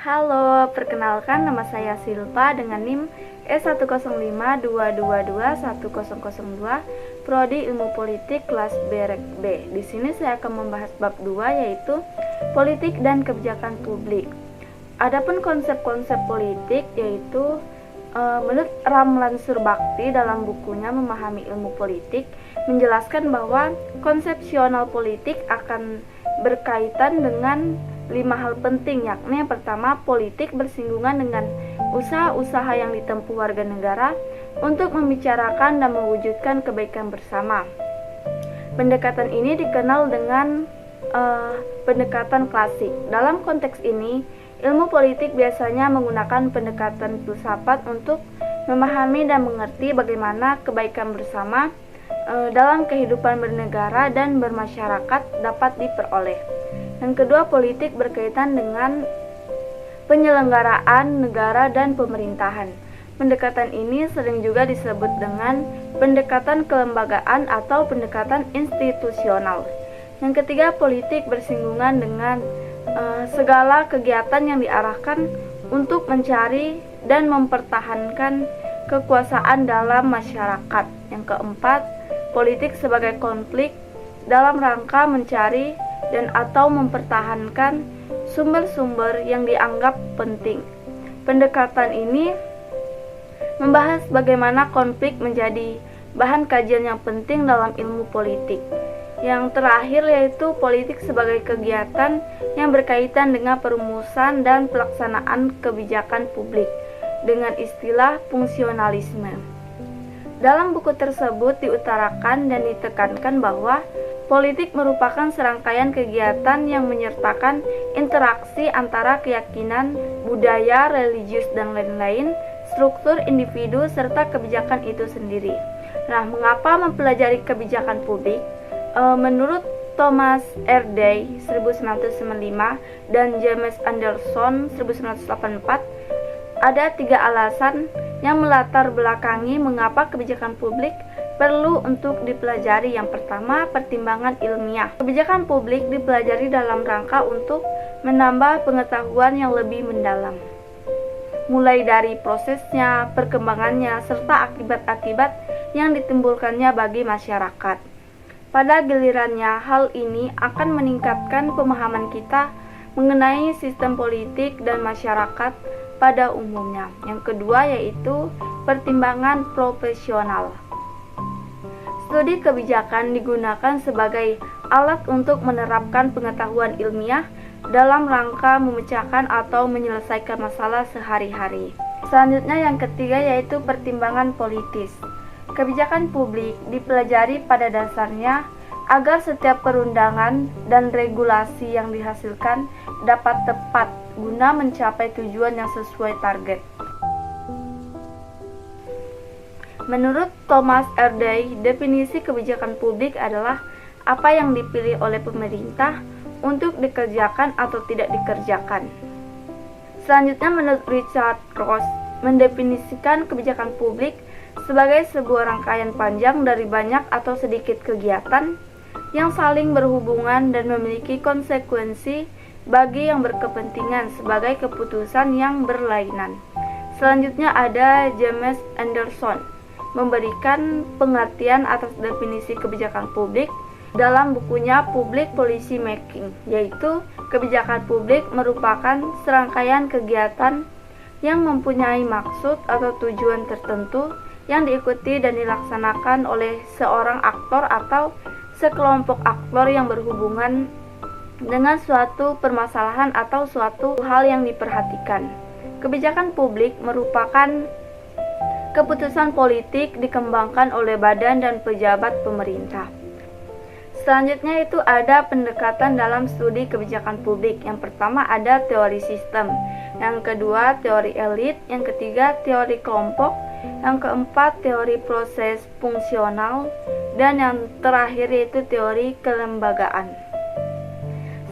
Halo, perkenalkan nama saya Silpa dengan NIM S10522210002, Prodi Ilmu Politik kelas B. Di sini saya akan membahas bab 2 yaitu politik dan kebijakan publik. Adapun konsep-konsep politik yaitu menurut Ramlan Surbakti dalam bukunya Memahami Ilmu Politik menjelaskan bahwa konsepsional politik akan berkaitan dengan 5 hal penting, yakni yang pertama, politik bersinggungan dengan usaha-usaha yang ditempuh warga negara untuk membicarakan dan mewujudkan kebaikan bersama. Pendekatan ini dikenal dengan pendekatan klasik. Dalam konteks ini, ilmu politik biasanya menggunakan pendekatan filsafat untuk memahami dan mengerti bagaimana kebaikan bersama dalam kehidupan bernegara dan bermasyarakat dapat diperoleh. Yang kedua, politik berkaitan dengan penyelenggaraan negara dan pemerintahan. Pendekatan ini sering juga disebut dengan pendekatan kelembagaan atau pendekatan institusional. Yang ketiga, politik bersinggungan dengan segala kegiatan yang diarahkan untuk mencari dan mempertahankan kekuasaan dalam masyarakat. Yang keempat, politik sebagai konflik dalam rangka mencari dan atau mempertahankan sumber-sumber yang dianggap penting. Pendekatan ini membahas bagaimana konflik menjadi bahan kajian yang penting dalam ilmu politik. Yang terakhir yaitu politik sebagai kegiatan yang berkaitan dengan perumusan dan pelaksanaan kebijakan publik dengan istilah fungsionalisme. Dalam buku tersebut diutarakan dan ditekankan bahwa politik merupakan serangkaian kegiatan yang menyertakan interaksi antara keyakinan, budaya, religius, dan lain-lain, struktur individu, serta kebijakan itu sendiri. Nah, mengapa mempelajari kebijakan publik? Menurut Thomas R. Day 1995 dan James Anderson 1984, ada 3 alasan yang melatar belakangi mengapa kebijakan publik perlu untuk dipelajari. Yang pertama, pertimbangan ilmiah. Kebijakan publik dipelajari dalam rangka untuk menambah pengetahuan yang lebih mendalam, mulai dari prosesnya, perkembangannya, serta akibat-akibat yang ditimbulkannya bagi masyarakat. Pada gilirannya, hal ini akan meningkatkan pemahaman kita mengenai sistem politik dan masyarakat pada umumnya. Yang kedua yaitu pertimbangan profesional. Studi kebijakan digunakan sebagai alat untuk menerapkan pengetahuan ilmiah dalam rangka memecahkan atau menyelesaikan masalah sehari-hari. Selanjutnya yang ketiga yaitu pertimbangan politis. Kebijakan publik dipelajari pada dasarnya agar setiap perundangan dan regulasi yang dihasilkan dapat tepat guna mencapai tujuan yang sesuai target. Menurut Thomas R. Day, definisi kebijakan publik adalah apa yang dipilih oleh pemerintah untuk dikerjakan atau tidak dikerjakan. Selanjutnya, menurut Richard Ross, mendefinisikan kebijakan publik sebagai sebuah rangkaian panjang dari banyak atau sedikit kegiatan yang saling berhubungan dan memiliki konsekuensi bagi yang berkepentingan sebagai keputusan yang berlainan. Selanjutnya ada James Anderson memberikan pengertian atas definisi kebijakan publik dalam bukunya Public Policy Making, yaitu kebijakan publik merupakan serangkaian kegiatan yang mempunyai maksud atau tujuan tertentu yang diikuti dan dilaksanakan oleh seorang aktor atau sekelompok aktor yang berhubungan dengan suatu permasalahan atau suatu hal yang diperhatikan. Kebijakan publik merupakan keputusan politik dikembangkan oleh badan dan pejabat pemerintah. Selanjutnya itu ada pendekatan dalam studi kebijakan publik. Yang pertama ada teori sistem, yang kedua teori elit, yang ketiga teori kelompok, yang keempat teori proses fungsional, dan yang terakhir yaitu teori kelembagaan.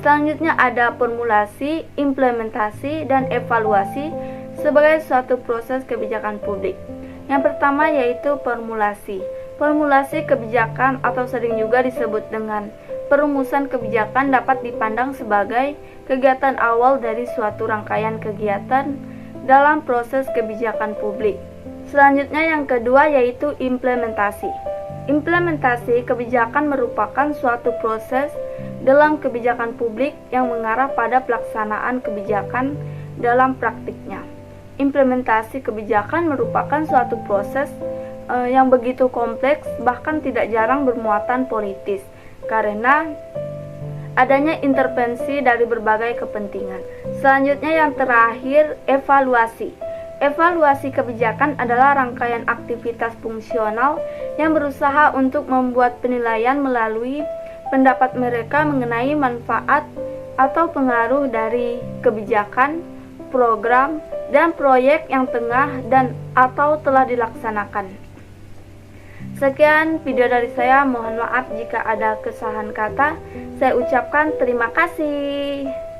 Selanjutnya ada formulasi, implementasi, dan evaluasi sebagai suatu proses kebijakan publik. Yang pertama yaitu formulasi. Formulasi kebijakan atau sering juga disebut dengan perumusan kebijakan dapat dipandang sebagai kegiatan awal dari suatu rangkaian kegiatan dalam proses kebijakan publik. Selanjutnya yang kedua yaitu implementasi. Implementasi kebijakan merupakan suatu proses dalam kebijakan publik yang mengarah pada pelaksanaan kebijakan dalam praktiknya. Implementasi kebijakan merupakan suatu proses yang begitu kompleks, bahkan tidak jarang bermuatan politis karena adanya intervensi dari berbagai kepentingan. Selanjutnya yang terakhir, evaluasi. Evaluasi kebijakan adalah rangkaian aktivitas fungsional yang berusaha untuk membuat penilaian melalui pendapat mereka mengenai manfaat atau pengaruh dari kebijakan, program, dan proyek yang tengah dan atau telah dilaksanakan. Sekian video dari saya, mohon maaf jika ada kesalahan kata. Saya ucapkan terima kasih.